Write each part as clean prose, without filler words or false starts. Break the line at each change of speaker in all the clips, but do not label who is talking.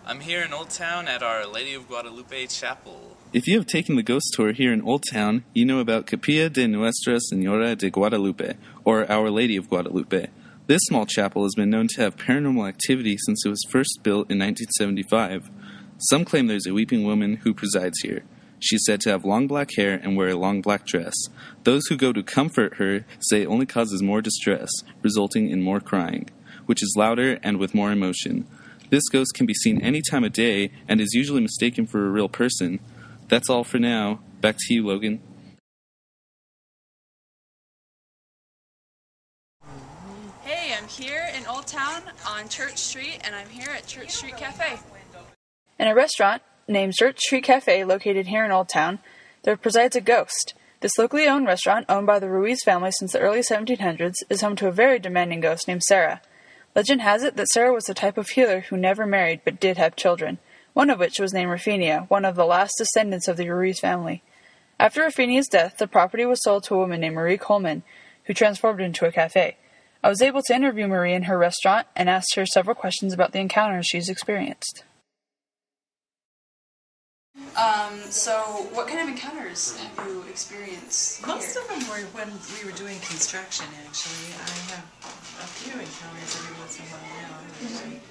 I'm here in Old Town at Our Lady of Guadalupe Chapel.
If you have taken the ghost tour here in Old Town, you know about Capilla de Nuestra Señora de Guadalupe, or Our Lady of Guadalupe. This small chapel has been known to have paranormal activity since it was first built in 1975. Some claim there's a weeping woman who presides here. She's said to have long black hair and wear a long black dress. Those who go to comfort her say it only causes more distress, resulting in more crying, which is louder and with more emotion. This ghost can be seen any time of day and is usually mistaken for a real person. That's all for now. Back to you, Logan.
Hey, I'm here in Old Town on Church Street, and I'm here at Church Street Cafe.
In a restaurant named Church Street Cafe, located here in Old Town, there presides a ghost. This locally owned restaurant, owned by the Ruiz family since the early 1700s, is home to a very demanding ghost named Sarah. Legend has it that Sarah was the type of healer who never married but did have children, one of which was named Rufinia, one of the last descendants of the Ruiz family. After Rufinia's death, the property was sold to a woman named Marie Coleman, who transformed it into a cafe. I was able to interview Marie in her restaurant and asked her several questions about the encounters she's experienced.
So what kind of encounters have you experienced
Most
here?
of them were when we were doing construction, actually. I have a few encounters every once in a while now. She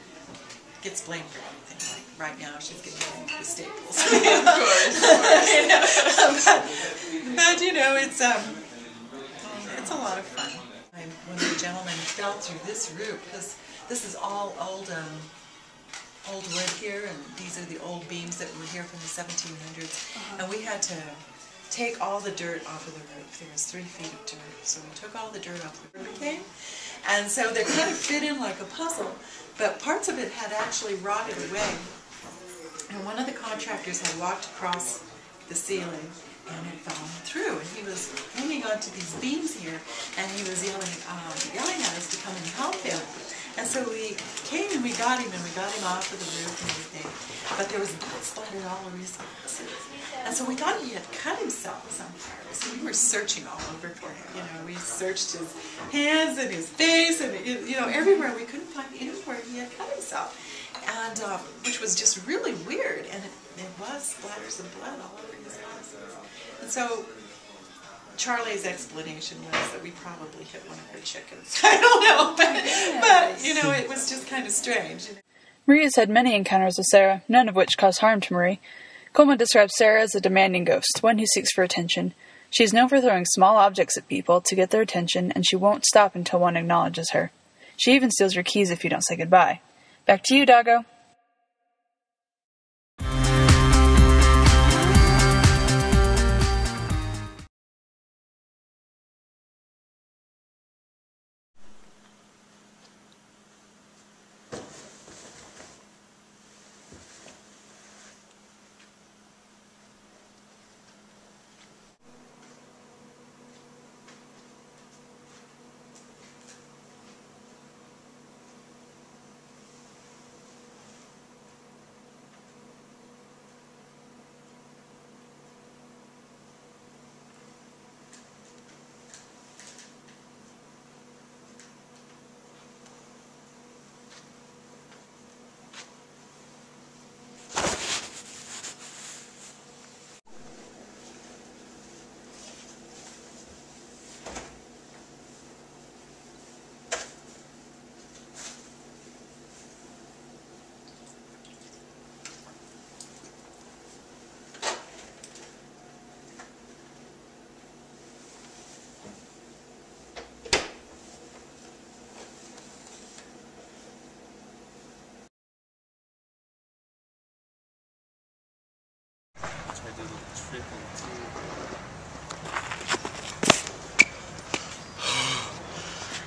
gets blamed for everything. Like right now, she's getting blamed for the staples.
Of course.
but you know, it's a lot of fun. When the gentleman fell through this roof, this is all old wood here, and these are the old beams that were here from the 1700s. And we had to take all the dirt off of the roof. There was 3 feet of dirt, so we took all the dirt off the roof. And so they kind of fit in like a puzzle, but parts of it had actually rotted away. And one of the contractors had walked across the ceiling and had fallen through, and he was hanging onto these beams here, and he was yelling at us to come and help him. And so we came and we got him off of the roof and everything. But there was blood splattered all over his hands. And so we thought he had cut himself somewhere. So we were searching all over for him. You know, we searched his hands and his face and, you know, everywhere. We couldn't find anywhere he had cut himself. And, which was just really weird. And it was splatters of blood all over his hands. And so Charlie's explanation was that we probably hit one of her chickens. I don't know, but you know, it was just kind of strange.
Marie has had many encounters with Sarah, none of which caused harm to Marie. Coleman describes Sarah as a demanding ghost, one who seeks for attention. She is known for throwing small objects at people to get their attention, and she won't stop until one acknowledges her. She even steals your keys if you don't say goodbye. Back to you, Doggo.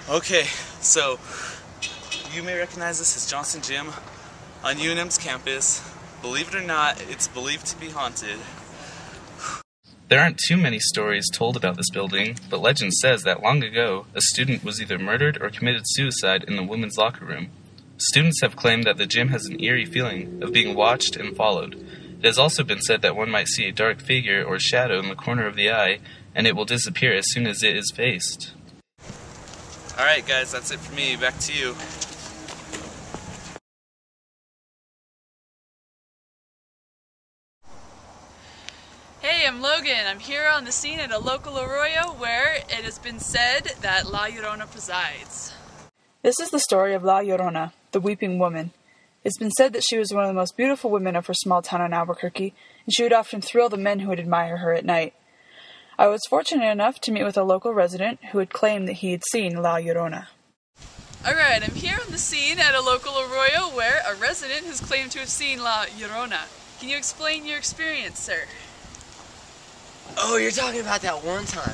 Okay, so you may recognize this as Johnson Gym on UNM's campus. Believe it or not, it's believed to be haunted.
There aren't too many stories told about this building, but legend says that long ago, a student was either murdered or committed suicide in the women's locker room. Students have claimed that the gym has an eerie feeling of being watched and followed. It has also been said that one might see a dark figure or shadow in the corner of the eye, and it will disappear as soon as it is faced.
Alright guys, that's it for me. Back to you.
Hey, I'm Logan. I'm here on the scene at a local arroyo where it has been said that La Llorona presides.
This is the story of La Llorona, the weeping woman. It's been said that she was one of the most beautiful women of her small town in Albuquerque, and she would often thrill the men who would admire her at night. I was fortunate enough to meet with a local resident who had claimed that he had seen La Llorona.
Alright, I'm here on the scene at a local arroyo where a resident has claimed to have seen La Llorona. Can you explain your experience, sir?
Oh, you're talking about that one time.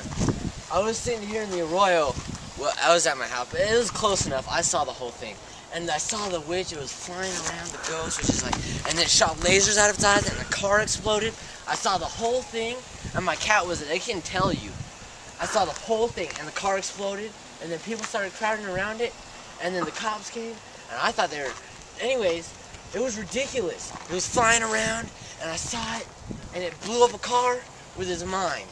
I was sitting here in the arroyo. Well, I was at my house, but it was close enough. I saw the whole thing. And I saw the witch. It was flying around, the ghost, which is like, and then it shot lasers out of its eyes, and the car exploded. I saw the whole thing, and my cat was, I can tell you. I saw the whole thing, and the car exploded, and then people started crowding around it, and then the cops came, and I thought they were, anyways, it was ridiculous. It was flying around, and I saw it, and it blew up a car with its mind.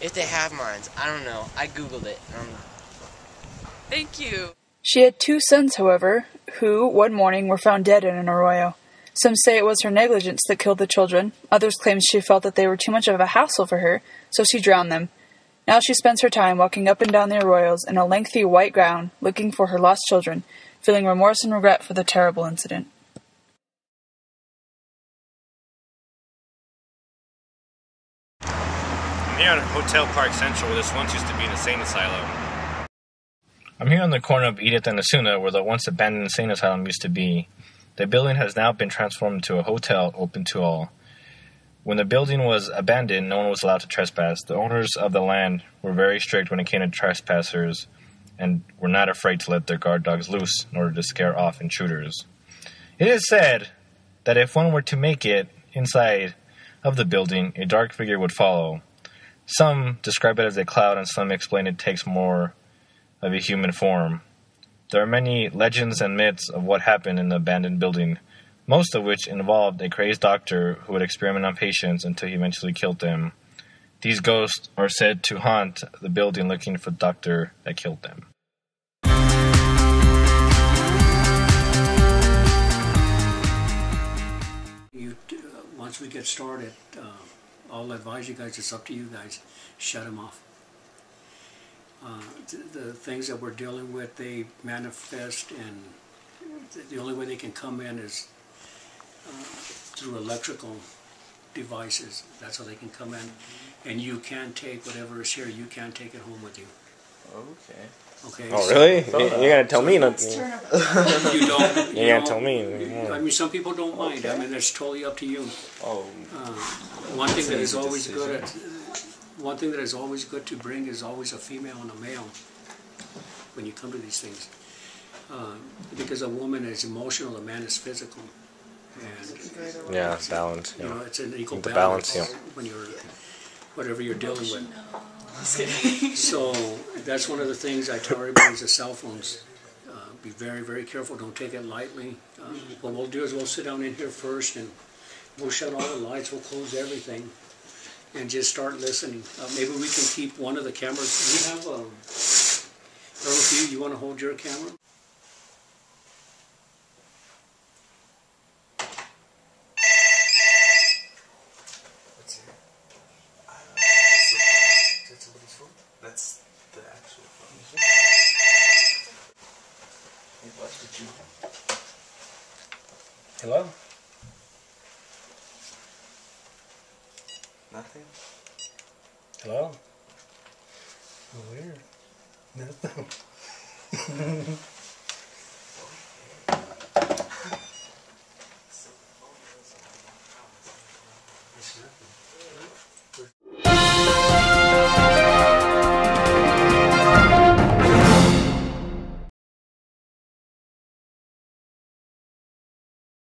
If they have minds, I don't know. I Googled it.
Thank you.
She had 2 sons, however, who, one morning, were found dead in an arroyo. Some say it was her negligence that killed the children. Others claim she felt that they were too much of a hassle for her, so she drowned them. Now she spends her time walking up and down the arroyos in a lengthy white gown, looking for her lost children, feeling remorse and regret for the terrible incident.
I'm here at Hotel Park Central where this once used to be an insane asylum.
I'm here on the corner of Edith and Asuna where the once abandoned insane asylum used to be. The building has now been transformed into a hotel open to all. When the building was abandoned, no one was allowed to trespass. The owners of the land were very strict when it came to trespassers and were not afraid to let their guard dogs loose in order to scare off intruders. It is said that if one were to make it inside of the building, a dark figure would follow. Some describe it as a cloud, and some explain it takes more of a human form. There are many legends and myths of what happened in the abandoned building, most of which involved a crazed doctor who would experiment on patients until he eventually killed them. These ghosts are said to haunt the building looking for the doctor that killed them.
Once we get started, I'll advise you guys, it's up to you guys, shut them off. The things that we're dealing with, they manifest, and the only way they can come in is through electrical devices. That's how they can come in. And you can take whatever is here, you can take it home with you.
Okay.
Okay.
Oh, really? You're going to tell me nothing.
You don't.
You're going to tell me.
I mean, some people don't mind. I mean, that's totally up to you.
Oh.
One thing that is always good one thing that is always good to bring is always a female and a male when you come to these things. Because a woman is emotional, a man is physical. And
Yeah, balance.
you know, it's an equal
The
balance,
balance, yeah.
when you're, whatever you're dealing with. So that's one of the things I tell everybody is the cell phones. Be very, very careful. Don't take it lightly. What we'll do is we'll sit down in here first and we'll shut all the lights. We'll close everything and just start listening. Maybe we can keep one of the cameras. We have Earl, you want to hold your camera?
That's the actual phone.
Hello?
Nothing?
Hello?
Weird. Nothing.